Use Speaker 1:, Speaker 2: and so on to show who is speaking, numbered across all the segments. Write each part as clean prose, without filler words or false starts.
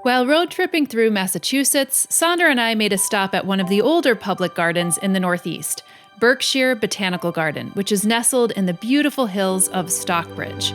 Speaker 1: While road tripping through Massachusetts, Sandra and I made a stop at one of the older public gardens in the Northeast, Berkshire Botanical Garden, which is nestled in the beautiful hills of Stockbridge.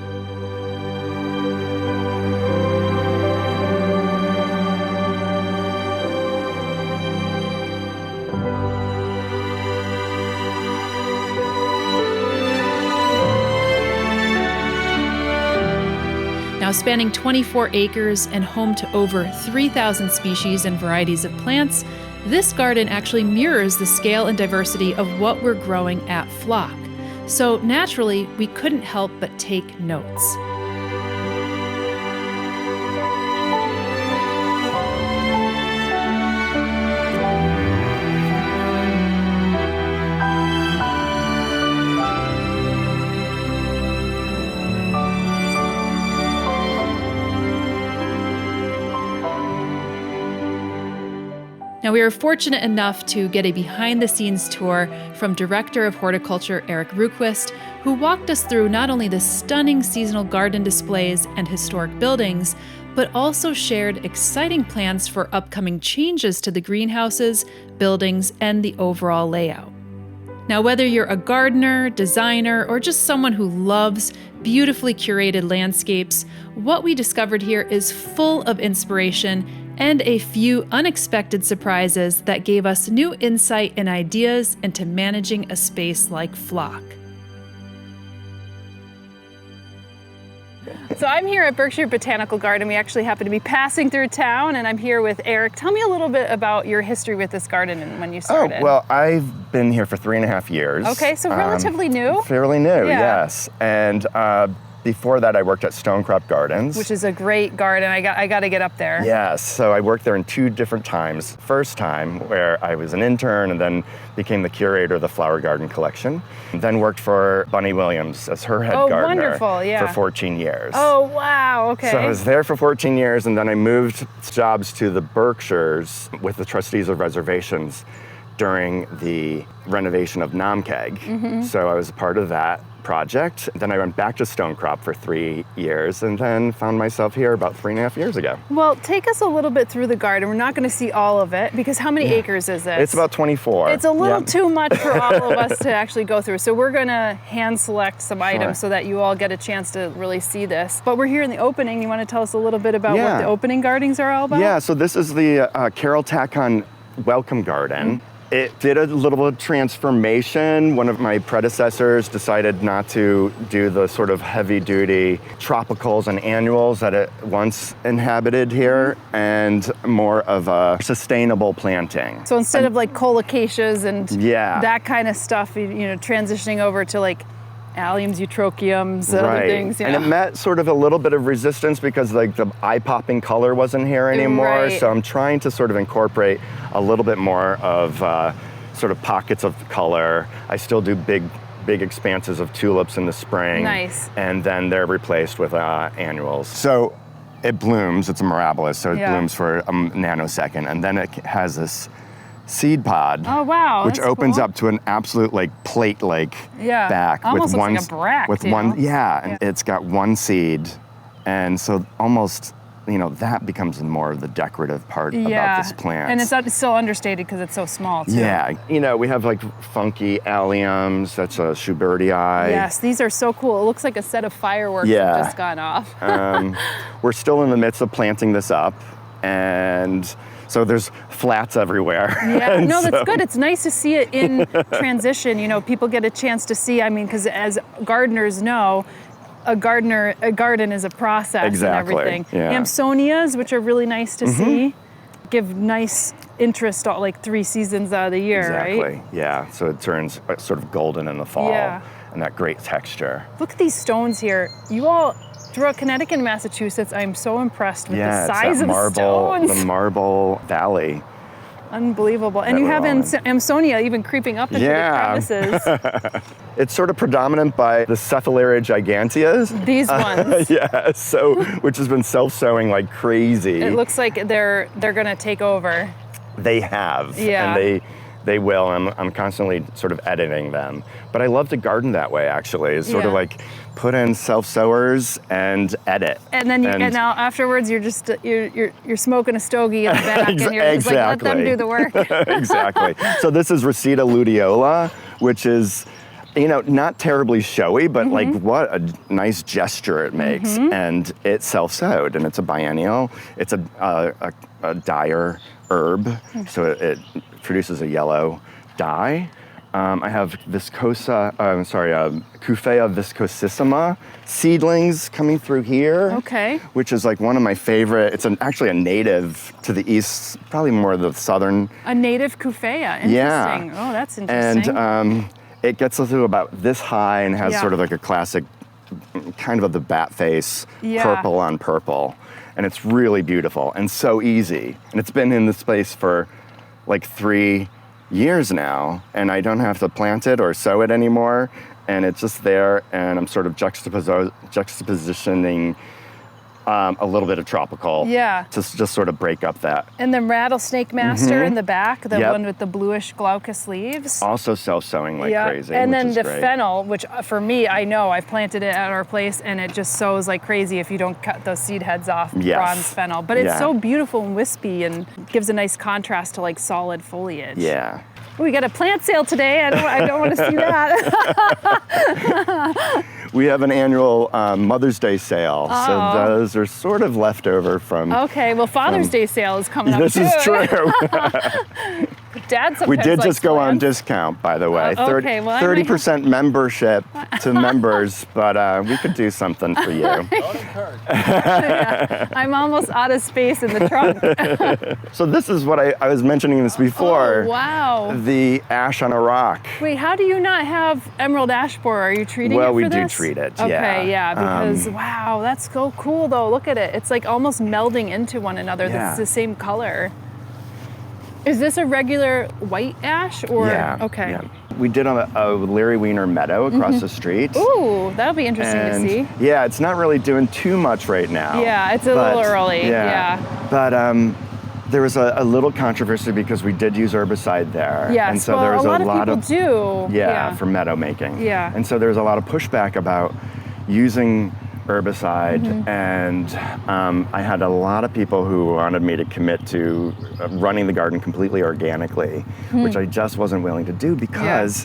Speaker 1: Now spanning 24 acres and home to over 3,000 species and varieties of plants, this garden actually mirrors the scale and diversity of what we're growing at Flock. So naturally, we couldn't help but take notes. Now, we were fortunate enough to get a behind-the-scenes tour from Director of Horticulture Eric Ruquist, who walked us through not only the stunning seasonal garden displays and historic buildings, but also shared exciting plans for upcoming changes to the greenhouses, buildings, and the overall layout. Now, whether you're a gardener, designer, or just someone who loves beautifully curated landscapes, what we discovered here is full of inspiration and a few unexpected surprises that gave us new insight and ideas into managing a space like Flock. So I'm here at Berkshire Botanical Garden. We actually happen to be passing through town, and I'm here with Eric. Tell me a little bit about your history with this garden and when you started.
Speaker 2: Oh, well, I've been here for 3.5 years.
Speaker 1: Okay, so relatively new.
Speaker 2: Fairly new, yes. And before that, I worked at Stonecrop Gardens.
Speaker 1: Which is a great garden. I got to get up there.
Speaker 2: Yes, so I worked there in 2 different times. First time where I was an intern and then became the curator of the flower garden collection. Then worked for Bunny Williams as her head gardener
Speaker 1: wonderful, yeah.
Speaker 2: for 14 years.
Speaker 1: Oh, wow, okay.
Speaker 2: So I was there for 14 years, and then I moved jobs to the Berkshires with the trustees of reservations during the renovation of Namkeg.
Speaker 1: Mm-hmm.
Speaker 2: So I was a part of that project. Then I went back to Stonecrop for 3 years and then found myself here about 3.5 years ago.
Speaker 1: Well, take us a little bit through the garden. We're not going to see all of it because how many acres is it?
Speaker 2: It's about 24.
Speaker 1: It's a little too much for all of us to actually go through. So we're going to hand select some items so that you all get a chance to really see this. But we're here in the opening. You want to tell us a little bit about what the opening gardens are all about?
Speaker 2: Yeah, so this is the Carol Tacon Welcome Garden. Mm-hmm. It did a little bit of transformation. One of my predecessors decided not to do the sort of heavy-duty tropicals and annuals that it once inhabited here, and more of a sustainable planting.
Speaker 1: So instead of like colocaceas and that kind of stuff, you know, transitioning over to like alliums, eutrochiums, other things.
Speaker 2: And it met sort of a little bit of resistance because like the eye-popping color wasn't here anymore. So I'm trying to sort of incorporate a little bit more of sort of pockets of color. I still do big expanses of tulips in the spring.
Speaker 1: Nice.
Speaker 2: And then they're replaced with annuals. So it blooms, it's a mirabilis, so it blooms for a nanosecond. And then it has this seed pod, which opens up to an absolute like plate-like back
Speaker 1: almost
Speaker 2: with one,
Speaker 1: like a bract,
Speaker 2: with one, and it's got one seed, and so almost, you know, that becomes more of the decorative part about this plant.
Speaker 1: And it's still understated because it's so small too.
Speaker 2: Yeah, you know, we have like funky alliums. That's a Schubertii.
Speaker 1: Yes, these are so cool. It looks like a set of fireworks have just gone off.
Speaker 2: We're still in the midst of planting this up, and so there's flats everywhere.
Speaker 1: Yeah, no, that's good. It's nice to see it in transition. You know, people get a chance to see, I mean, because as gardeners know, a garden is a process and everything. Yeah. Amsonias, which are really nice to see, give nice interest like 3 seasons out of the year, right?
Speaker 2: Yeah, so it turns sort of golden in the fall and that great texture.
Speaker 1: Look at these stones here. You all, throughout Connecticut and Massachusetts, I'm so impressed with the size of the stones.
Speaker 2: The marble valley.
Speaker 1: Unbelievable. And you have Amsonia even creeping up into the crevices.
Speaker 2: It's sort of predominant by the Cephalaria giganteas.
Speaker 1: These ones.
Speaker 2: So which has been self-sowing like crazy.
Speaker 1: It looks like they're going to take over.
Speaker 2: They have.
Speaker 1: Yeah.
Speaker 2: And they will. I'm constantly sort of editing them. But I love to garden that way, actually. It's sort of like put in self-sowers and edit.
Speaker 1: And then and now afterwards you're just you're smoking a stogie in the back and you're just like, let them do the work.
Speaker 2: Exactly. So this is Reseda luteola, which is, you know, not terribly showy, but like what a nice gesture it makes. And it's self-sowed, and it's a biennial. It's a dyer herb, so it produces a yellow dye. I have Cufea viscosissima seedlings coming through here.
Speaker 1: Okay.
Speaker 2: Which is like one of my favorite. It's actually a native to the east, probably more the southern.
Speaker 1: A native Cufea. Interesting.
Speaker 2: Yeah.
Speaker 1: Oh, that's interesting.
Speaker 2: And it gets to about this high and has sort of like a classic, kind of the bat face, purple on purple. And it's really beautiful and so easy. And it's been in this space for like 3 years now, and I don't have to plant it or sow it anymore, and it's just there, and I'm sort of juxtapositioning a little bit of tropical to just sort of break up that.
Speaker 1: And the rattlesnake master in the back, the one with the bluish glaucous leaves.
Speaker 2: Also self-sowing like crazy.
Speaker 1: And then the
Speaker 2: great.
Speaker 1: fennel, which for me, I know I've planted it at our place, and it just sows like crazy if you don't cut those seed heads off. Bronze fennel, but it's so beautiful and wispy and gives a nice contrast to like solid foliage.
Speaker 2: Yeah.
Speaker 1: We got a plant sale today. I don't want to see that.
Speaker 2: We have an annual Mother's Day sale, so those are sort of leftover from.
Speaker 1: Okay, well, Father's Day sale is coming up
Speaker 2: This
Speaker 1: too.
Speaker 2: is true.
Speaker 1: Dad sometimes
Speaker 2: we did just go on
Speaker 1: plants.
Speaker 2: discount, by the way.
Speaker 1: Okay, well,
Speaker 2: 30% membership to members, but we could do something for you.
Speaker 1: I'm almost out of space in the trunk.
Speaker 2: So this is what I was mentioning this before.
Speaker 1: Oh, wow.
Speaker 2: The ash on a rock.
Speaker 1: Wait, how do you not have emerald ash borer? Are you treating it for
Speaker 2: we
Speaker 1: this?
Speaker 2: do treat it,
Speaker 1: Okay, because wow, that's so cool though. Look at it. It's like almost melding into one another. It's the same color. Is this a regular white ash or? Okay.
Speaker 2: Yeah. We did a Larry Wiener meadow across the street.
Speaker 1: Ooh, that'll be interesting to see.
Speaker 2: Yeah, it's not really doing too much right now.
Speaker 1: Yeah, it's a little early. Yeah.
Speaker 2: But there was a little controversy because we did use herbicide there.
Speaker 1: Yes,
Speaker 2: and so
Speaker 1: well,
Speaker 2: there was
Speaker 1: a lot of people do.
Speaker 2: For meadow making.
Speaker 1: Yeah.
Speaker 2: And so there was a lot of pushback about using herbicide, and I had a lot of people who wanted me to commit to running the garden completely organically, which I just wasn't willing to do because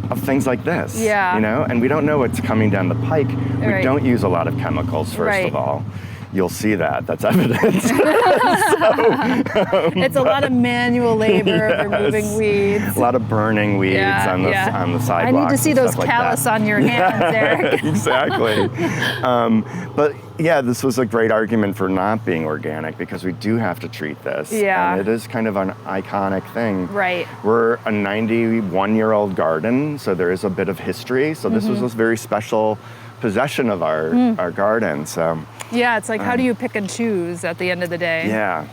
Speaker 2: of things like this.
Speaker 1: Yeah.
Speaker 2: You know, and we don't know what's coming down the pike. We don't use a lot of chemicals, first of all. You'll see that. That's evidence.
Speaker 1: It's a lot of manual labor of removing weeds.
Speaker 2: A lot of burning weeds on the sidewalks.
Speaker 1: I need to see those callus on your hands, Eric.
Speaker 2: Exactly. But yeah, this was a great argument for not being organic because we do have to treat this.
Speaker 1: Yeah.
Speaker 2: And it is kind of an iconic thing.
Speaker 1: Right.
Speaker 2: We're a 91-year-old garden, so there is a bit of history. So this was a very special possession of our garden. So
Speaker 1: yeah, it's like how do you pick and choose at the end of the day?
Speaker 2: Yeah.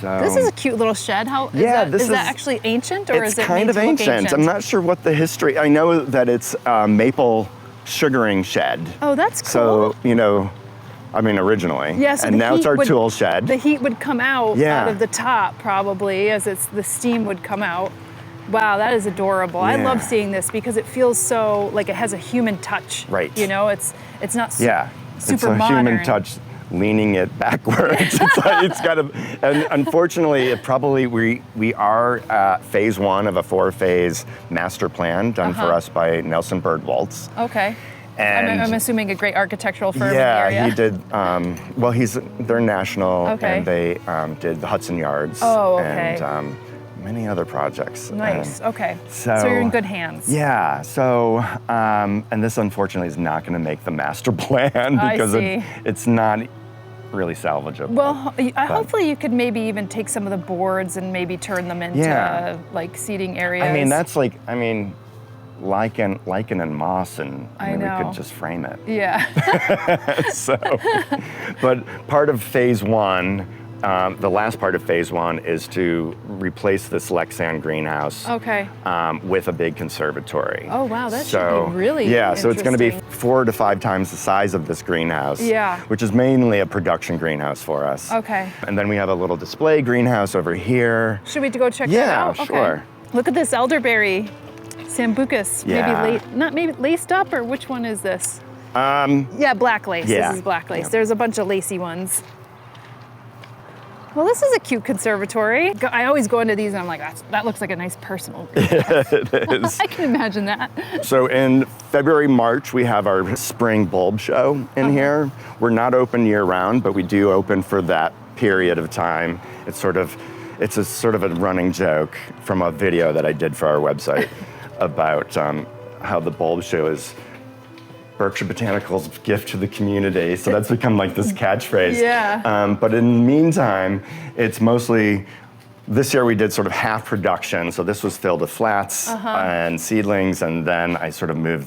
Speaker 2: So
Speaker 1: this is a cute little shed. Is that actually ancient or is it
Speaker 2: kind of ancient? I'm not sure what the history. I know that it's a maple sugaring shed.
Speaker 1: Oh, that's cool.
Speaker 2: So, you know, I mean, originally.
Speaker 1: Yeah, so
Speaker 2: and now it's our tool shed.
Speaker 1: The heat would come out of the top probably as the steam would come out. Wow, that is adorable.
Speaker 2: Yeah.
Speaker 1: I love seeing this because it feels so like it has a human touch.
Speaker 2: Right.
Speaker 1: You know, it's not super
Speaker 2: it's a
Speaker 1: modern.
Speaker 2: human touch leaning it backwards. It's kind of, and unfortunately, we are at phase 1 of a 4-phase master plan done for us by Nelson Bird Waltz.
Speaker 1: Okay.
Speaker 2: And
Speaker 1: I'm assuming a great architectural firm in the area.
Speaker 2: Yeah, he did. Well, they're national, and they did the Hudson Yards.
Speaker 1: Oh, okay.
Speaker 2: And many other projects.
Speaker 1: Nice. Okay.
Speaker 2: So
Speaker 1: you're in good hands.
Speaker 2: Yeah. So, and this unfortunately is not going to make the master plan because it's not really salvageable.
Speaker 1: Well, hopefully you could maybe even take some of the boards and maybe turn them into like seating areas.
Speaker 2: I mean, that's like, lichen and moss, and we could just frame it.
Speaker 1: Yeah.
Speaker 2: So, but part of phase 1, the last part of phase 1 is to replace this Lexan greenhouse with a big conservatory.
Speaker 1: Oh wow, that should be really
Speaker 2: so it's going to be 4 to 5 times the size of this greenhouse.
Speaker 1: Yeah.
Speaker 2: Which is mainly a production greenhouse for us.
Speaker 1: Okay.
Speaker 2: And then we have a little display greenhouse over here.
Speaker 1: Should we go check that out?
Speaker 2: Yeah, sure.
Speaker 1: Look at this elderberry, sambucus.
Speaker 2: Yeah.
Speaker 1: Maybe laced up, or which one is this?
Speaker 2: Um,
Speaker 1: Yeah, black lace.
Speaker 2: yeah.
Speaker 1: This is black lace.
Speaker 2: Yeah.
Speaker 1: There's a bunch of lacy ones. Well, this is a cute conservatory. I always go into these and I'm like, that looks like a nice personal greenhouse.
Speaker 2: It is.
Speaker 1: I can imagine that.
Speaker 2: So in February, March, we have our spring bulb show in here. We're not open year round, but we do open for that period of time. It's a sort of a running joke from a video that I did for our website about how the bulb show is Berkshire Botanical's gift to the community. So that's become like this catchphrase.
Speaker 1: Yeah.
Speaker 2: But in the meantime, it's mostly, this year we did sort of half production. So this was filled with flats and seedlings, and then I sort of moved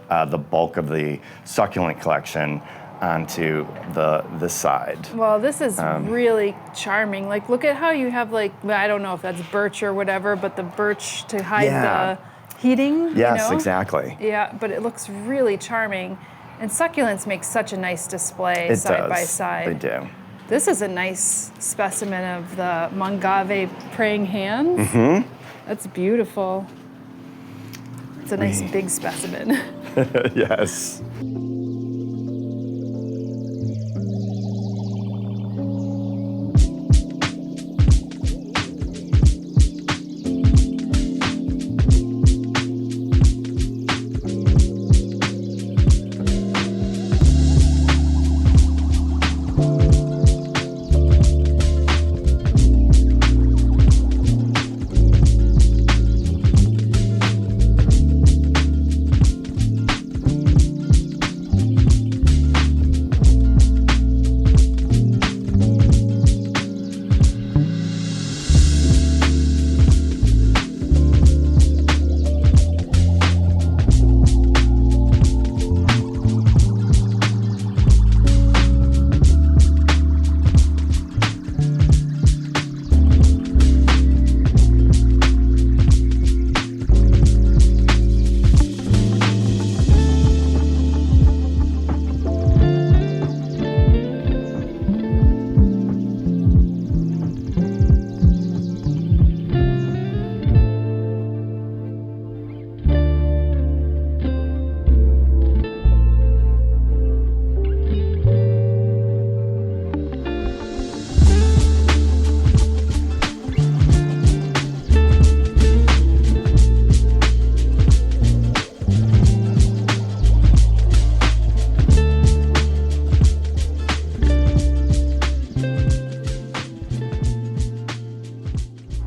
Speaker 2: the bulk of the succulent collection onto this side.
Speaker 1: Well, this is really charming. Like, look at how you have like, I don't know if that's birch or whatever, but the birch to hide the heating.
Speaker 2: Yes,
Speaker 1: you know?
Speaker 2: exactly.
Speaker 1: Yeah, but it looks really charming. And succulents make such a nice display side by side.
Speaker 2: They do.
Speaker 1: This is a nice specimen of the Mongave praying hands.
Speaker 2: Mm-hmm.
Speaker 1: That's beautiful. It's a nice big specimen.
Speaker 2: Yes.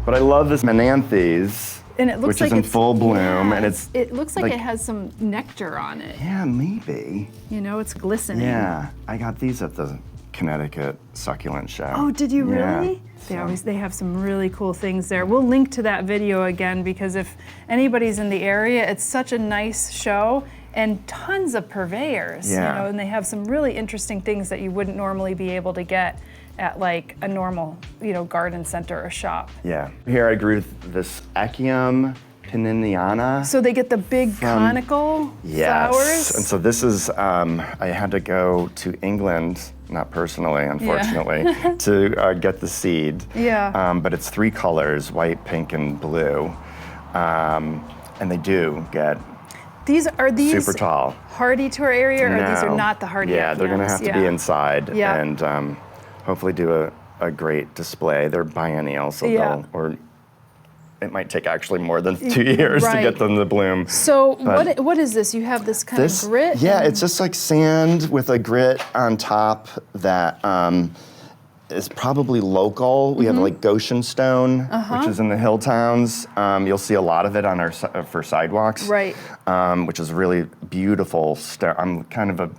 Speaker 2: But I love this Menanthes,
Speaker 1: And it looks
Speaker 2: which
Speaker 1: like
Speaker 2: is in
Speaker 1: it's
Speaker 2: full bloom,
Speaker 1: yeah,
Speaker 2: and it's
Speaker 1: it looks like
Speaker 2: like-
Speaker 1: it has some nectar on it.
Speaker 2: yeah, maybe.
Speaker 1: You know, it's glistening.
Speaker 2: Yeah, I got these at the Connecticut succulent show.
Speaker 1: Oh, did you
Speaker 2: Yeah,
Speaker 1: really?
Speaker 2: so-
Speaker 1: They have some really cool things there. We'll link to that video again, because if anybody's in the area, it's such a nice show and tons of purveyors.
Speaker 2: Yeah.
Speaker 1: You know, and they have some really interesting things that you wouldn't normally be able to get at like a normal, you know, garden center or shop.
Speaker 2: Yeah. Here I grew this Echium pininiana.
Speaker 1: So they get the big conical
Speaker 2: Yes.
Speaker 1: flowers.
Speaker 2: And so this is, I had to go to England, not personally, unfortunately, to get the seed.
Speaker 1: Yeah.
Speaker 2: But it's 3 colors, white, pink, and blue. And they do get
Speaker 1: These
Speaker 2: super tall.
Speaker 1: hardy to our area, or these are
Speaker 2: No.
Speaker 1: not the hardy?
Speaker 2: Yeah, they're gonna have to be
Speaker 1: Yeah.
Speaker 2: inside
Speaker 1: Yeah.
Speaker 2: and hopefully do a great display. They're biennial, so
Speaker 1: Yeah.
Speaker 2: or it might take actually more than 2 years to
Speaker 1: Right.
Speaker 2: get them to bloom.
Speaker 1: So
Speaker 2: But
Speaker 1: what is this? You have this kind of grit?
Speaker 2: Yeah,
Speaker 1: and-
Speaker 2: it's just like sand with a grit on top that is probably local. We have like Goshen stone, which is in the hill towns. You'll see a lot of it on our for sidewalks,
Speaker 1: Right.
Speaker 2: Which is really beautiful stone. I'm kind of a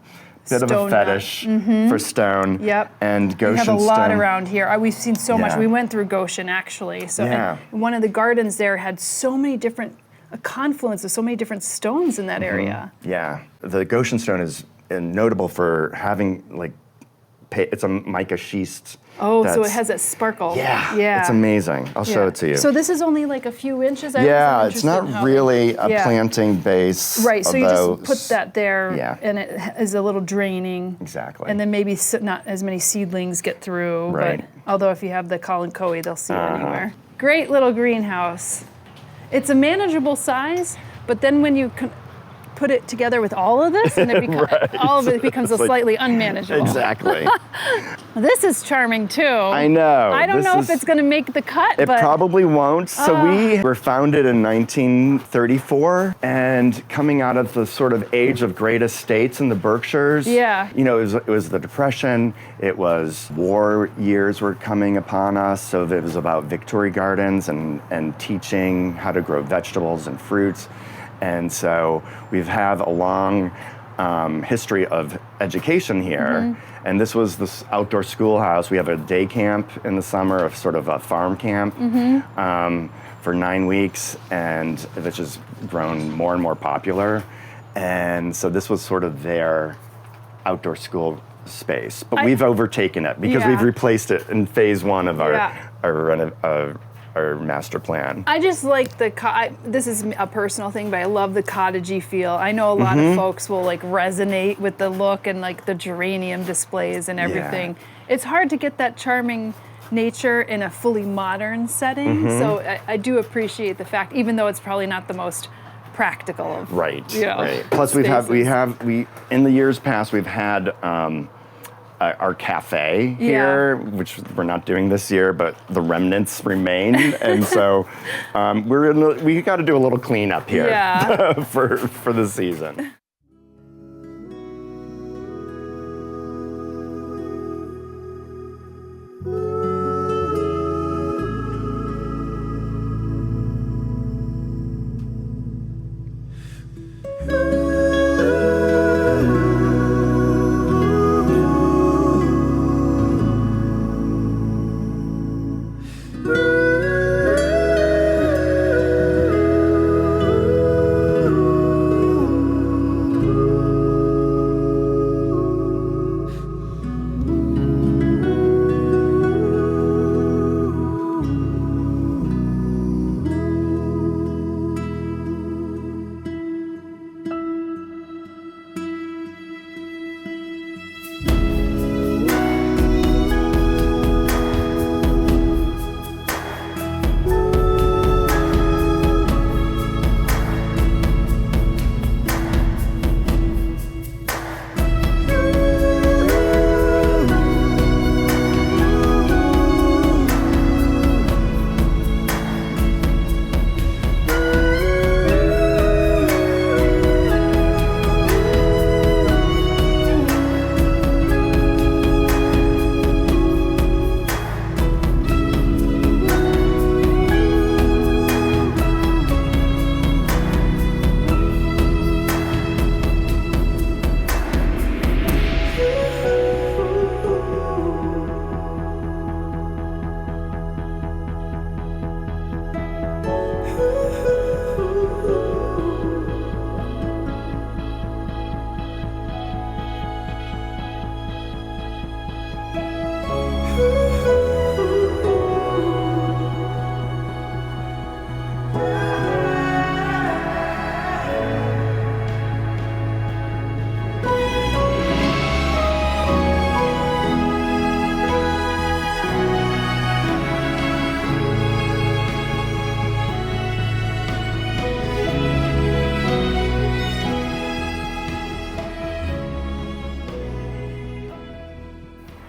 Speaker 2: bit of
Speaker 1: Stone
Speaker 2: a
Speaker 1: nut.
Speaker 2: fetish for stone.
Speaker 1: Yep.
Speaker 2: And
Speaker 1: We
Speaker 2: Goshen
Speaker 1: have a lot
Speaker 2: stone.
Speaker 1: around here. We've seen so much.
Speaker 2: Yeah.
Speaker 1: We went through Goshen actually. So
Speaker 2: Yeah.
Speaker 1: and one of the gardens there had so many different, a confluence of so many different stones in that area.
Speaker 2: Yeah, the Goshen stone is notable for having like, it's a mica schist.
Speaker 1: Oh, so it
Speaker 2: that's-
Speaker 1: has that sparkle.
Speaker 2: Yeah,
Speaker 1: Yeah.
Speaker 2: it's amazing. I'll show
Speaker 1: Yeah.
Speaker 2: it to you.
Speaker 1: So this is only like a few inches. I
Speaker 2: yeah,
Speaker 1: was
Speaker 2: it's
Speaker 1: interested in
Speaker 2: not
Speaker 1: how-
Speaker 2: really a
Speaker 1: Yeah.
Speaker 2: planting base.
Speaker 1: Right, so you
Speaker 2: although
Speaker 1: just put that there,
Speaker 2: Yeah.
Speaker 1: and it is a little draining.
Speaker 2: Exactly.
Speaker 1: And then maybe not as many seedlings get through.
Speaker 2: Right.
Speaker 1: But although if you have the Colin Coe, they'll see it anywhere. Great little greenhouse. it's a manageable size, but then when you put it together with all of this, and all of it becomes slightly unmanageable.
Speaker 2: Exactly.
Speaker 1: This is charming too.
Speaker 2: I know.
Speaker 1: I don't know if it's going to make the cut,
Speaker 2: but it probably won't. So we were founded in 1934, and coming out of the sort of age of great estates in the Berkshires.
Speaker 1: Yeah.
Speaker 2: You know, it was the Depression. It was war years were coming upon us. So it was about Victory gardens and teaching how to grow vegetables and fruits. And so we have a long history of education here. And this was this outdoor schoolhouse. We have a day camp in the summer, of sort of a farm camp for 9 weeks, and which has grown more and more popular. And so this was sort of their outdoor school space. But we've overtaken it because we've replaced it in phase one of our master plan.
Speaker 1: I just like this is a personal thing, but I love the cottagey feel. I know a lot of folks will like resonate with the look and like the geranium displays and everything. It's hard to get that charming nature in a fully modern setting. So I do appreciate the fact, even though it's probably not the most practical of
Speaker 2: right. Plus we in the years past we've had our cafe here, which we're not doing this year, but the remnants remain, and so we got to do a little cleanup here for the season.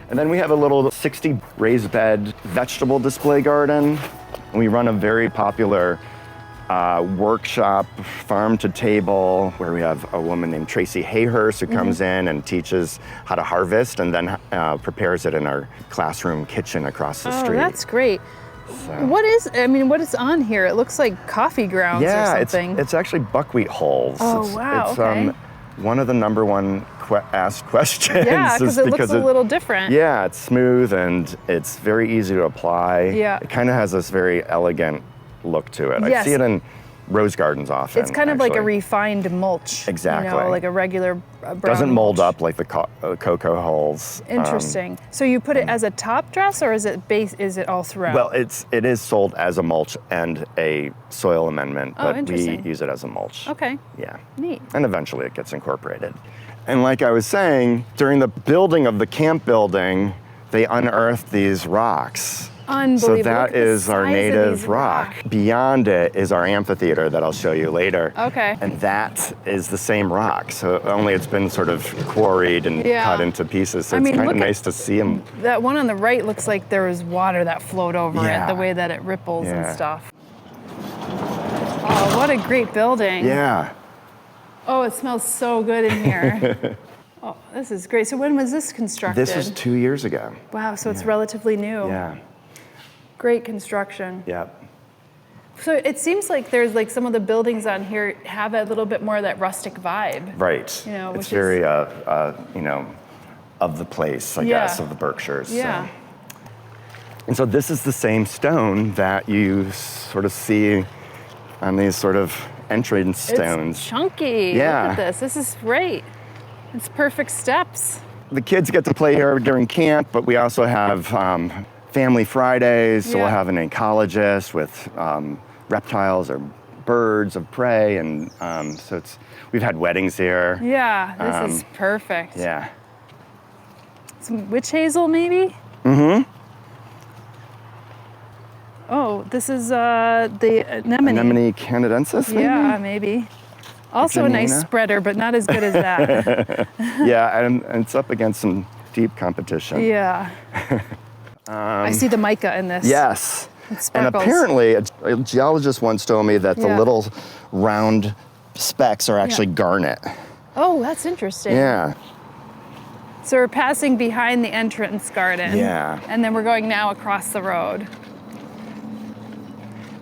Speaker 2: And then we have a little 60 raised bed vegetable display garden. And we run a very popular workshop, farm to table, where we have a woman named Tracy Hayhurst who comes in and teaches how to harvest and then prepares it in our classroom kitchen across the street.
Speaker 1: Oh, that's great. So. What is on here? It looks like coffee grounds or something.
Speaker 2: It's actually buckwheat hulls.
Speaker 1: Oh, wow,
Speaker 2: it's one of the number one asked questions.
Speaker 1: Yeah, because it looks a little different.
Speaker 2: Yeah, it's smooth and it's very easy to apply.
Speaker 1: Yeah.
Speaker 2: It kind of has this very elegant look to it.
Speaker 1: Yes.
Speaker 2: I see it in rose gardens often.
Speaker 1: It's kind of like a refined mulch.
Speaker 2: Exactly.
Speaker 1: You know, like a regular brown
Speaker 2: Doesn't mold
Speaker 1: mulch.
Speaker 2: up like the cocoa hulls.
Speaker 1: Interesting. So you put it as a top dress, or is it all throughout?
Speaker 2: Well, it is sold as a mulch and a soil amendment, but we use it as a mulch.
Speaker 1: Okay.
Speaker 2: Yeah.
Speaker 1: Neat.
Speaker 2: And eventually it gets incorporated. And like I was saying, during the building of the camp building, they unearthed these rocks.
Speaker 1: Unbelievable.
Speaker 2: So that is our native rock. Beyond it is our amphitheater that I'll show you later.
Speaker 1: Okay.
Speaker 2: And that is the same rock, so only it's been sort of quarried and cut into pieces. So it's kind of nice to see them.
Speaker 1: That one on the right looks like there was water that flowed over it, the way that it ripples and stuff. Oh, what a great building.
Speaker 2: Yeah.
Speaker 1: Oh, it smells so good in here. Oh, this is great. So when was this constructed?
Speaker 2: This was 2 years ago.
Speaker 1: Wow, so it's relatively new.
Speaker 2: Yeah.
Speaker 1: Great construction.
Speaker 2: Yep.
Speaker 1: So it seems like there's like some of the buildings on here have a little bit more of that rustic vibe.
Speaker 2: Right.
Speaker 1: You know,
Speaker 2: it's very, you know, of the place, I guess, of the Berkshires.
Speaker 1: Yeah.
Speaker 2: So. And so this is the same stone that you sort of see on these sort of entrance stones.
Speaker 1: It's chunky.
Speaker 2: Yeah.
Speaker 1: Look at this. This is great. It's perfect steps.
Speaker 2: The kids get to play here during camp, but we also have family Fridays, so we'll have an ecologist with reptiles or birds of prey, and so we've had weddings here.
Speaker 1: Yeah, this is perfect.
Speaker 2: Yeah.
Speaker 1: Some witch hazel, maybe?
Speaker 2: Mm-hmm.
Speaker 1: Oh, this is the anemone.
Speaker 2: Anemone canadensis? Maybe?
Speaker 1: Yeah, maybe. Also a nice spreader, but not as good as that.
Speaker 2: Yeah, and it's up against some deep competition.
Speaker 1: Yeah. I see the mica in this.
Speaker 2: Yes.
Speaker 1: It
Speaker 2: And
Speaker 1: sparkles.
Speaker 2: apparently, a geologist once told me that the little round specks are actually garnet.
Speaker 1: Oh, that's interesting.
Speaker 2: Yeah.
Speaker 1: So we're passing behind the entrance garden.
Speaker 2: Yeah.
Speaker 1: And then we're going now across the road.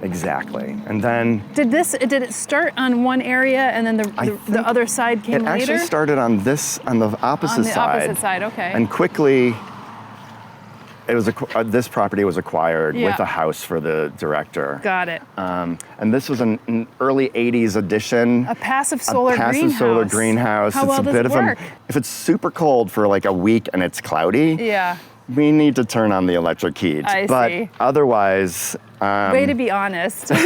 Speaker 2: Exactly. And then
Speaker 1: Did it start on one area and then the other side came later?
Speaker 2: it actually started on the opposite side.
Speaker 1: On the opposite side, okay.
Speaker 2: And quickly, it was this property was acquired with a house for the director.
Speaker 1: Got it.
Speaker 2: And this was an early '80s addition.
Speaker 1: A passive solar greenhouse.
Speaker 2: Passive solar greenhouse.
Speaker 1: How well does it work?
Speaker 2: If it's super cold for like a week and it's cloudy, we need to turn on the electric heat. But
Speaker 1: see.
Speaker 2: otherwise,
Speaker 1: Way to be honest.
Speaker 2: these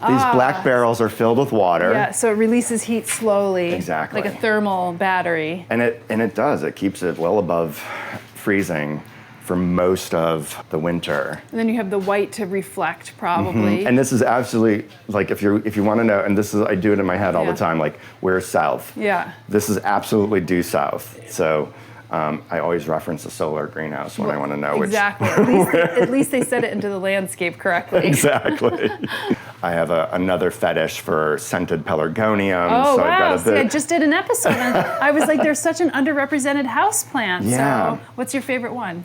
Speaker 2: black barrels are filled with water.
Speaker 1: Yeah, so it releases heat slowly.
Speaker 2: Exactly.
Speaker 1: Like a thermal battery.
Speaker 2: And it does. It keeps it well above freezing for most of the winter.
Speaker 1: And then you have the white to reflect, probably.
Speaker 2: Mm-hmm. And this is absolutely, like, if you want to know, and this is, I do it in my head all the time, like, where's south?
Speaker 1: Yeah.
Speaker 2: This is absolutely due south. So I always reference the solar greenhouse when I want to know which.
Speaker 1: Exactly. At least they set it into the landscape correctly.
Speaker 2: Exactly. I have another fetish for scented pelargoniums.
Speaker 1: Oh,
Speaker 2: so
Speaker 1: wow.
Speaker 2: I've got a bit.
Speaker 1: See, I just did an episode and I was like, there's such an underrepresented houseplant.
Speaker 2: Yeah.
Speaker 1: So what's your favorite one?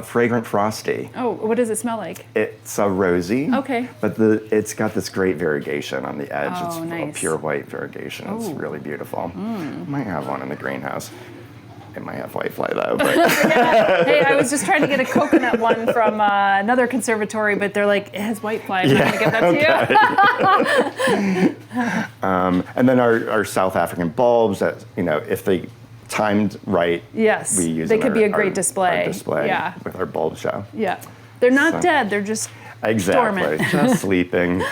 Speaker 2: Fragrant frosty.
Speaker 1: Oh, what does it smell like?
Speaker 2: It's a rosy.
Speaker 1: Okay.
Speaker 2: But it's got this great variegation on the edge.
Speaker 1: Oh,
Speaker 2: It's
Speaker 1: nice.
Speaker 2: a pure white variegation. It's really beautiful. Might have one in the greenhouse. It might have whitefly though. But
Speaker 1: Hey, I was just trying to get a coconut one from another conservatory, but they're like, it has whitefly. I'm not going to get that to you.
Speaker 2: and then our South African bulbs, that, you know, if they timed right,
Speaker 1: Yes,
Speaker 2: we use
Speaker 1: they
Speaker 2: in
Speaker 1: could be a great
Speaker 2: our
Speaker 1: display.
Speaker 2: display
Speaker 1: Yeah.
Speaker 2: with our bulb show.
Speaker 1: Yeah. They're not dead. They're just dormant.
Speaker 2: Just sleeping.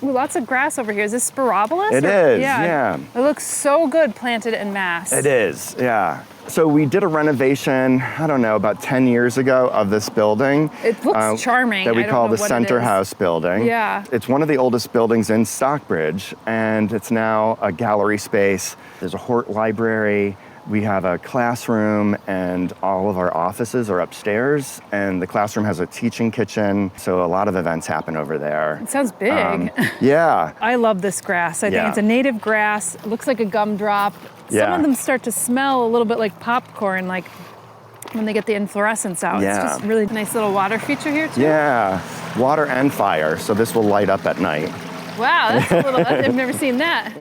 Speaker 1: Ooh, lots of grass over here. Is this sporobolus?
Speaker 2: It is, yeah.
Speaker 1: It looks so good planted en masse.
Speaker 2: It is, yeah. So we did a renovation, I don't know, about 10 years ago of this building.
Speaker 1: It looks charming.
Speaker 2: That we
Speaker 1: I don't
Speaker 2: call
Speaker 1: know
Speaker 2: the
Speaker 1: what
Speaker 2: Center
Speaker 1: it is.
Speaker 2: House building.
Speaker 1: Yeah.
Speaker 2: It's one of the oldest buildings in Stockbridge, and it's now a gallery space. There's a Hort library. We have a classroom, and all of our offices are upstairs, and the classroom has a teaching kitchen, so a lot of events happen over there.
Speaker 1: It sounds big.
Speaker 2: Yeah.
Speaker 1: I love this grass. I think it's a native grass. It looks like a gumdrop. Some of them start to smell a little bit like popcorn, like when they get the inflorescence out.
Speaker 2: Yeah.
Speaker 1: It's just really nice little water feature here too.
Speaker 2: Yeah, water and fire, so this will light up at night.
Speaker 1: Wow, that's a little, I've never seen that.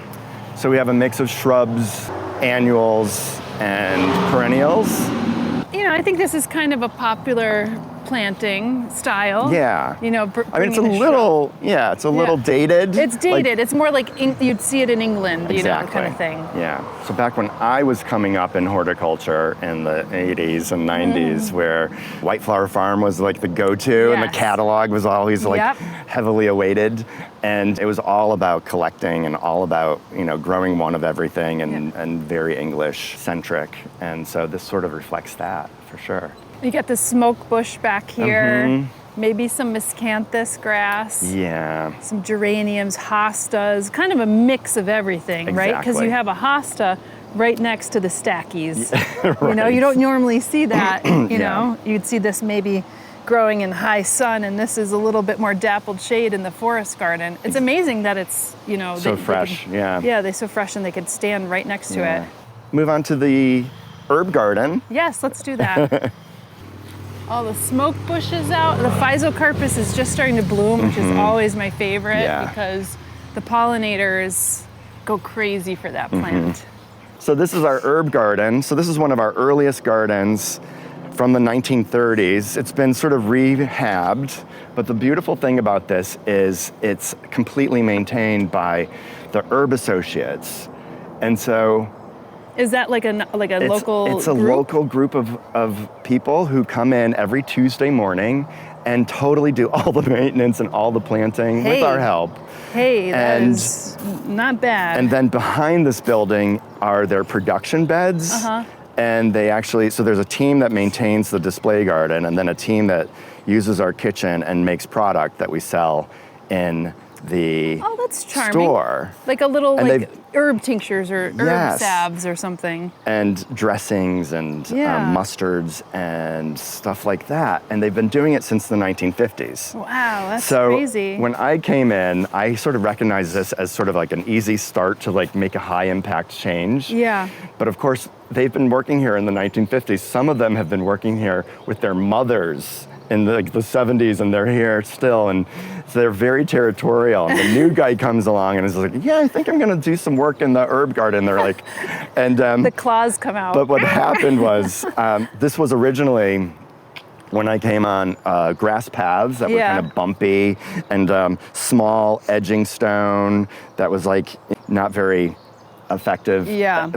Speaker 2: So we have a mix of shrubs, annuals, and perennials.
Speaker 1: You know, I think this is kind of a popular planting style.
Speaker 2: Yeah.
Speaker 1: You know,
Speaker 2: I mean, it's a little, it's a little dated.
Speaker 1: It's dated. It's more like you'd see it in England, you know,
Speaker 2: Exactly.
Speaker 1: kind of thing.
Speaker 2: Yeah. So back when I was coming up in horticulture in the 80s and 90s, where White Flower Farm was like the go-to, and the catalog was always like heavily awaited. And it was all about collecting and all about, you know, growing one of everything and very English-centric. And so this sort of reflects that, for sure.
Speaker 1: You got the smoke bush back here. Maybe some miscanthus grass.
Speaker 2: Yeah.
Speaker 1: Some geraniums, hostas, kind of a mix of everything, right? Because you have a hosta right next to the stackies.
Speaker 2: Right.
Speaker 1: You know, you don't normally see that. You know, you'd see this maybe growing in high sun, and this is a little bit more dappled shade in the forest garden. It's amazing that it's, you know,
Speaker 2: so fresh.
Speaker 1: Yeah, they're so fresh, and they could stand right next to it.
Speaker 2: Move on to the herb garden.
Speaker 1: Yes, let's do that. All the smoke bushes out. The physocarpus is just starting to bloom, which is always my favorite because the pollinators go crazy for that plant.
Speaker 2: So this is our herb garden. So this is one of our earliest gardens from the 1930s. It's been sort of rehabbed, but the beautiful thing about this is it's completely maintained by the herb associates. And so
Speaker 1: is that like a local
Speaker 2: It's a
Speaker 1: group?
Speaker 2: local group of people who come in every Tuesday morning and totally do all the maintenance and all the planting with our help.
Speaker 1: Hey, that is not bad.
Speaker 2: And then behind this building are their production beds. And they actually, so there's a team that maintains the display garden and then a team that uses our kitchen and makes product that we sell in the
Speaker 1: that's charming.
Speaker 2: store.
Speaker 1: Like a little herb tinctures or herb salves or something.
Speaker 2: And dressings and mustards and stuff like that. And they've been doing it since the 1950s.
Speaker 1: Wow, that's crazy.
Speaker 2: So when I came in, I sort of recognized this as sort of like an easy start to like make a high impact change.
Speaker 1: Yeah.
Speaker 2: But of course, they've been working here in the 1950s. Some of them have been working here with their mothers in the 70s, and they're here still, and so they're very territorial. And the new guy comes along and is like, yeah, I think I'm gonna do some work in the herb garden. They're like, and
Speaker 1: the claws come out.
Speaker 2: But what happened was, this was originally, when I came on, grass paths that were kind of bumpy and small edging stone that was like not very effective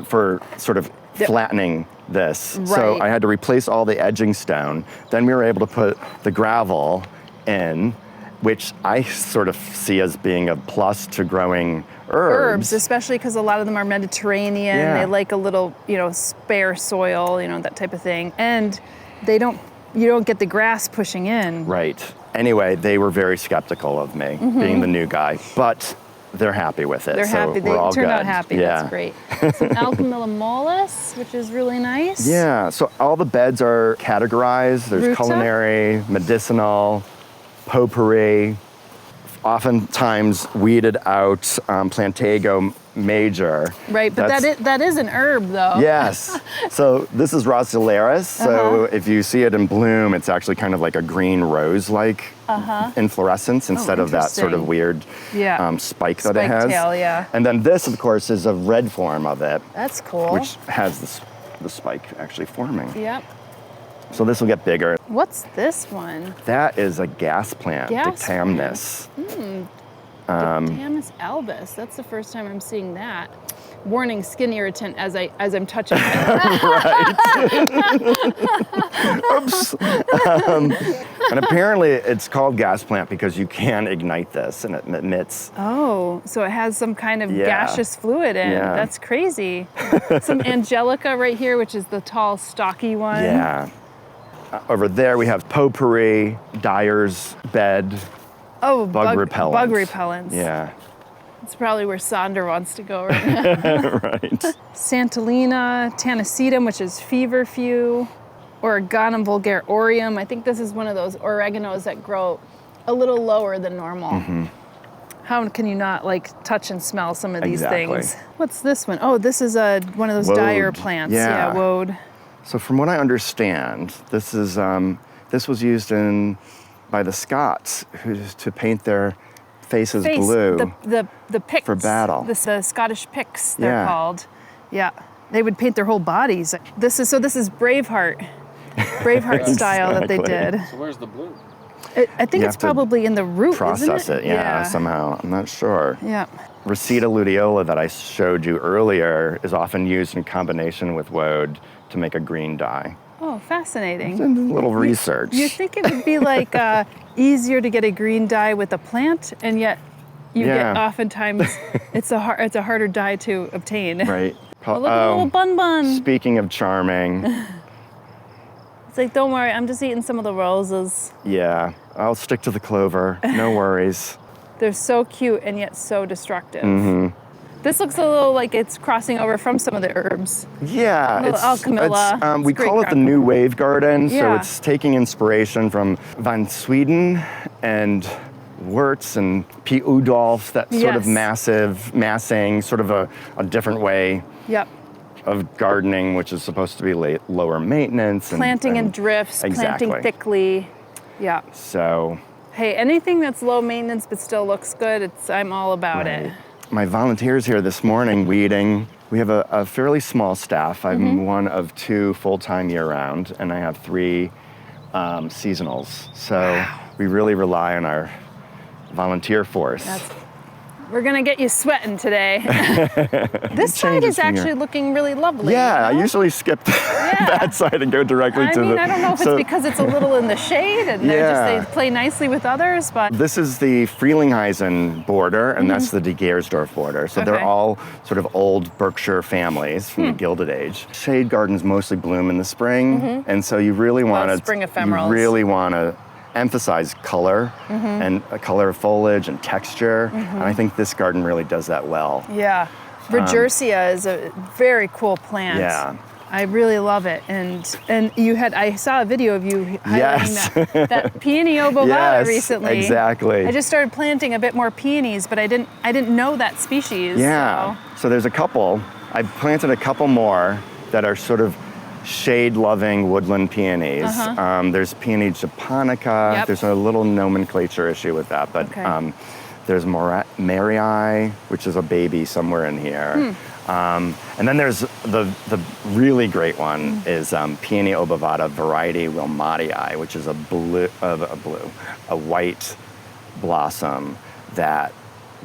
Speaker 2: for sort of flattening this.
Speaker 1: Right.
Speaker 2: So I had to replace all the edging stone. Then we were able to put the gravel in, which I sort of see as being a plus to growing herbs.
Speaker 1: Especially because a lot of them are Mediterranean. They like a little, spare soil, that type of thing. And you don't get the grass pushing in.
Speaker 2: Right. Anyway, they were very skeptical of me being the new guy, but they're happy with it.
Speaker 1: They're happy. They turned out happy.
Speaker 2: Yeah.
Speaker 1: That's great. Some Alchemillimolis, which is really nice.
Speaker 2: Yeah. So all the beds are categorized. There's
Speaker 1: Ruta?
Speaker 2: culinary, medicinal, potpourri, oftentimes weeded out Plantago major.
Speaker 1: Right, but that is an herb, though.
Speaker 2: Yes. So this is Rosularis. So if you see it in bloom, it's actually kind of like a green rose-like inflorescence instead of that sort of weird spike that it has.
Speaker 1: Tail, yeah.
Speaker 2: And then this, of course, is a red form of it.
Speaker 1: That's cool.
Speaker 2: Which has the spike actually forming.
Speaker 1: Yep.
Speaker 2: So this will get bigger.
Speaker 1: What's this one?
Speaker 2: That is a gas plant, Dictamnus.
Speaker 1: Dictamnus albus. That's the first time I'm seeing that. Warning: skin irritant as I'm touching it.
Speaker 2: Oops. And apparently it's called gas plant because you can ignite this and it emits.
Speaker 1: Oh, so it has some kind of gaseous fluid in.
Speaker 2: Yeah.
Speaker 1: That's crazy. Some angelica right here, which is the tall, stocky one.
Speaker 2: Yeah. Over there we have potpourri, dyer's bed.
Speaker 1: Oh,
Speaker 2: bug repellent.
Speaker 1: Bug repellents.
Speaker 2: Yeah.
Speaker 1: It's probably where Sandra wants to go right now.
Speaker 2: Right.
Speaker 1: Santolina, Tanacetum, which is feverfew, Oreganum vulgareorum. I think this is one of those oreganos that grow a little lower than normal. How can you not touch and smell some of these things? What's this one? Oh, this is one of those
Speaker 2: Woad.
Speaker 1: dyer plants. Yeah, woad.
Speaker 2: So from what I understand, this is this was used by the Scots to paint their faces blue.
Speaker 1: The Picts.
Speaker 2: For battle.
Speaker 1: The Scottish Picts, they're called. Yeah. They would paint their whole bodies. This is Braveheart. Braveheart style that they did.
Speaker 3: So where's the blue?
Speaker 1: I think it's probably in the root,
Speaker 2: process
Speaker 1: isn't
Speaker 2: it, somehow. I'm not sure.
Speaker 1: Yeah.
Speaker 2: Reseda luteola that I showed you earlier is often used in combination with woad to make a green dye.
Speaker 1: Oh, fascinating.
Speaker 2: A little research.
Speaker 1: You think it would be easier to get a green dye with a plant, and yet you get oftentimes it's a harder dye to obtain.
Speaker 2: Right.
Speaker 1: Oh, look at the little bun.
Speaker 2: Speaking of charming,
Speaker 1: It's like, don't worry, I'm just eating some of the roses.
Speaker 2: Yeah, I'll stick to the clover, no worries.
Speaker 1: They're so cute and yet so destructive. This looks a little like it's crossing over from some of the herbs.
Speaker 2: Yeah,
Speaker 1: Alchemilla.
Speaker 2: We call it the New Wave Garden, so
Speaker 1: Yeah.
Speaker 2: it's taking inspiration from Van Sweden and Wurtz and P. Udolph, that sort of
Speaker 1: Yes.
Speaker 2: massing, sort of a different way
Speaker 1: Yep.
Speaker 2: of gardening, which is supposed to be lower maintenance.
Speaker 1: Planting in drifts,
Speaker 2: Exactly.
Speaker 1: planting thickly. Yeah.
Speaker 2: So,
Speaker 1: Hey, anything that's low maintenance but still looks good, I'm all about it.
Speaker 2: my volunteers here this morning weeding. We have a fairly small staff. I'm one of 2 full-time year-round, and I have 3 seasonals. So we really rely on our volunteer force.
Speaker 1: We're gonna get you sweating today. This side is actually looking really lovely.
Speaker 2: Yeah,
Speaker 1: you know?
Speaker 2: I usually skip that side and go directly to the...
Speaker 1: I don't know if it's because it's a little in the shade and they play nicely with others, but...
Speaker 2: This is the Frelinghuysen border, and that's the de Geersdorf border. So they're all sort of old Berkshire families from the Gilded Age. Shade gardens mostly bloom in the spring, and so you really want to...
Speaker 1: spring ephemerals.
Speaker 2: You really want to emphasize color and color of foliage and texture, and I think this garden really does that well.
Speaker 1: Yeah. Regersia is a very cool plant.
Speaker 2: Yeah.
Speaker 1: I really love it. And I saw a video of you highlighting that peony obovata recently.
Speaker 2: Exactly.
Speaker 1: I just started planting a bit more peonies, but I didn't know that species.
Speaker 2: Yeah. So there's a couple. I've planted a couple more that are sort of shade-loving woodland peonies. There's peony japonica.
Speaker 1: Yep.
Speaker 2: There's a little nomenclature issue with that, but there's Marii, which is a baby somewhere in here. And then there's the really great one is Peony obovata variety Wilmottii, which is a white blossom that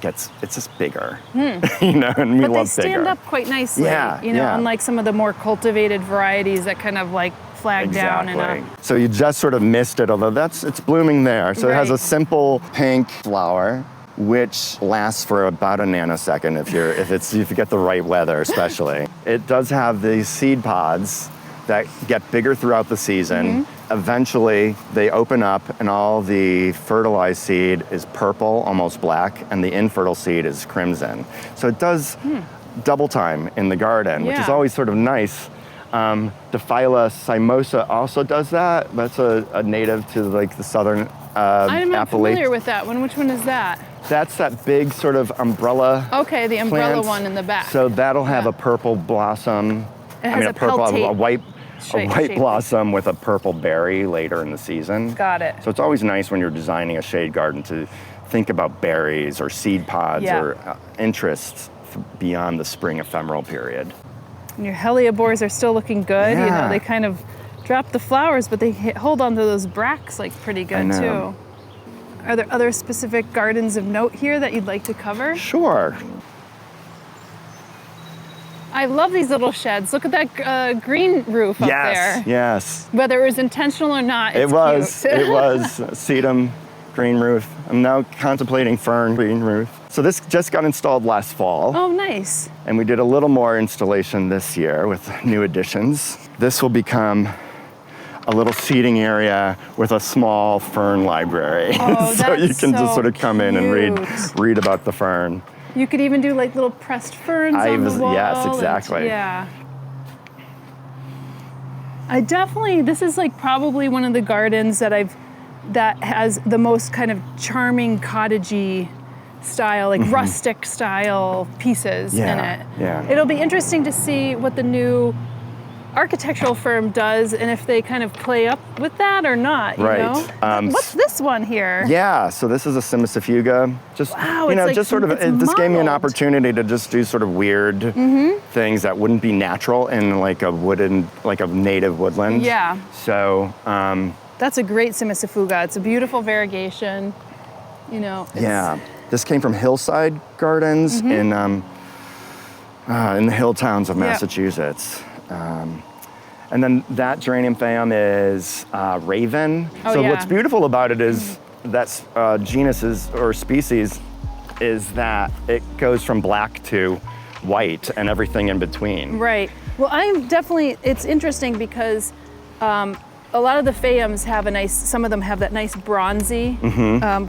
Speaker 2: it's just bigger, you know, and we love bigger.
Speaker 1: But they stand up quite nicely, unlike some of the more cultivated varieties that kind of like flag down.
Speaker 2: So you just sort of missed it, although it's blooming there. So it has a simple pink flower, which lasts for about a nanosecond if you get the right weather, especially. It does have these seed pods that get bigger throughout the season. Eventually, they open up and all the fertilized seed is purple, almost black, and the infertile seed is crimson. So it does double time in the garden, which is always sort of nice. Diphylla cymosa also does that. That's a native to like the southern
Speaker 1: I'm not familiar with that one. Which one is that?
Speaker 2: That's that big sort of umbrella.
Speaker 1: Okay, the umbrella
Speaker 2: plant.
Speaker 1: one in the back.
Speaker 2: So that'll have a purple blossom.
Speaker 1: It has
Speaker 2: a white
Speaker 1: shape.
Speaker 2: blossom with a purple berry later in the season.
Speaker 1: Got it.
Speaker 2: So it's always nice when you're designing a shade garden to think about berries or seed pods or interests beyond the spring ephemeral period.
Speaker 1: And your hellebores are still looking good.
Speaker 2: Yeah.
Speaker 1: You know, they kind of drop the flowers, but they hold on to those bracts like pretty good too. Are there other specific gardens of note here that you'd like to cover?
Speaker 2: Sure.
Speaker 1: I love these little sheds. Look at that green roof up there.
Speaker 2: Yes.
Speaker 1: Whether it was intentional or not, it's cute.
Speaker 2: It was sedum green roof. I'm now contemplating fern green roof. So this just got installed last fall.
Speaker 1: Oh, nice.
Speaker 2: And we did a little more installation this year with new additions. This will become a little seating area with a small fern library.
Speaker 1: Oh,
Speaker 2: so you can just sort of come in and read about the fern.
Speaker 1: You could even do like little pressed ferns on the wall.
Speaker 2: Yes, exactly.
Speaker 1: This is like probably one of the gardens that has the most kind of charming cottagey style, like rustic style pieces in it.
Speaker 2: Yeah.
Speaker 1: It'll be interesting to see what the new architectural firm does and if they kind of play up with that or not, you know? What's this one here?
Speaker 2: Yeah, so this is a Cimicifuga. Just, this gave me an opportunity to just do sort of weird things that wouldn't be natural in like a native woodland.
Speaker 1: Yeah.
Speaker 2: So,
Speaker 1: that's a great Cimicifuga. It's a beautiful variegation, you know.
Speaker 2: This came from Hillside Gardens in the hill towns of Massachusetts. And then that geranium phaeum is Raven. What's beautiful about it is that genus or species is that it goes from black to white and everything in between.
Speaker 1: Right. Well, it's interesting because a a lot of the phayums have some of them have that nice bronzy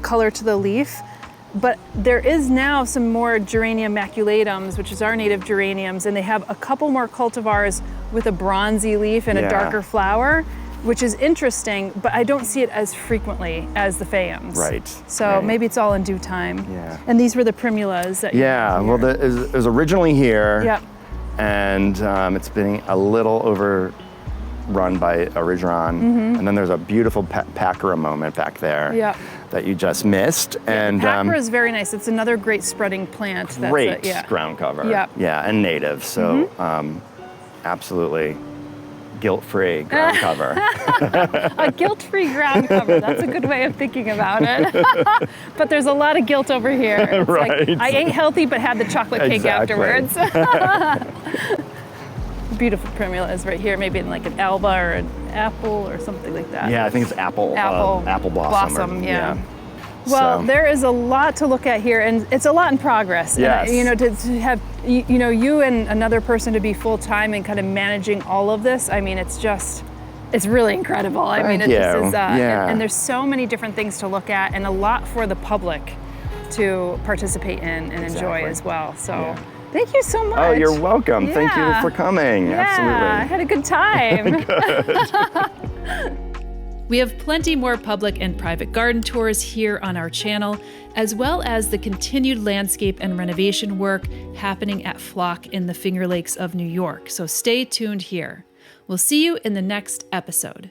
Speaker 1: color to the leaf. But there is now some more Geranium maculatum, which is our native geraniums, and they have a couple more cultivars with a bronzy leaf and a darker flower, which is interesting, but I don't see it as frequently as the phayums.
Speaker 2: Right.
Speaker 1: So maybe it's all in due time.
Speaker 2: Yeah.
Speaker 1: And these were the primulas that
Speaker 2: well, it was originally here.
Speaker 1: Yep.
Speaker 2: And it's been a little overrun by Origeron. And then there's a beautiful Pacra moment back there that you just missed. And
Speaker 1: Pacra is very nice. It's another great spreading plant.
Speaker 2: Great ground cover. Yeah, and native. So absolutely guilt-free ground cover.
Speaker 1: A guilt-free ground cover. That's a good way of thinking about it. But there's a lot of guilt over here. It's
Speaker 2: right.
Speaker 1: like, I ate healthy but had the chocolate cake afterwards. Beautiful primulas right here, maybe in like an Alba or an apple or something like that.
Speaker 2: Yeah, I think it's apple blossom.
Speaker 1: Well, there is a lot to look at here, and it's a lot in progress.
Speaker 2: Yes.
Speaker 1: And, to have you and another person to be full time and kind of managing all of this. I mean, it's really incredible. I mean, it just is. And there's so many different things to look at, and a lot for the public to participate in and enjoy as well. So. Thank you so much.
Speaker 2: Oh, you're welcome. Thank you for coming. Absolutely.
Speaker 1: I had a good time.
Speaker 2: Good.
Speaker 1: We have plenty more public and private garden tours here on our channel, as well as the continued landscape and renovation work happening at Flock in the Finger Lakes of New York. So stay tuned here. We'll see you in the next episode.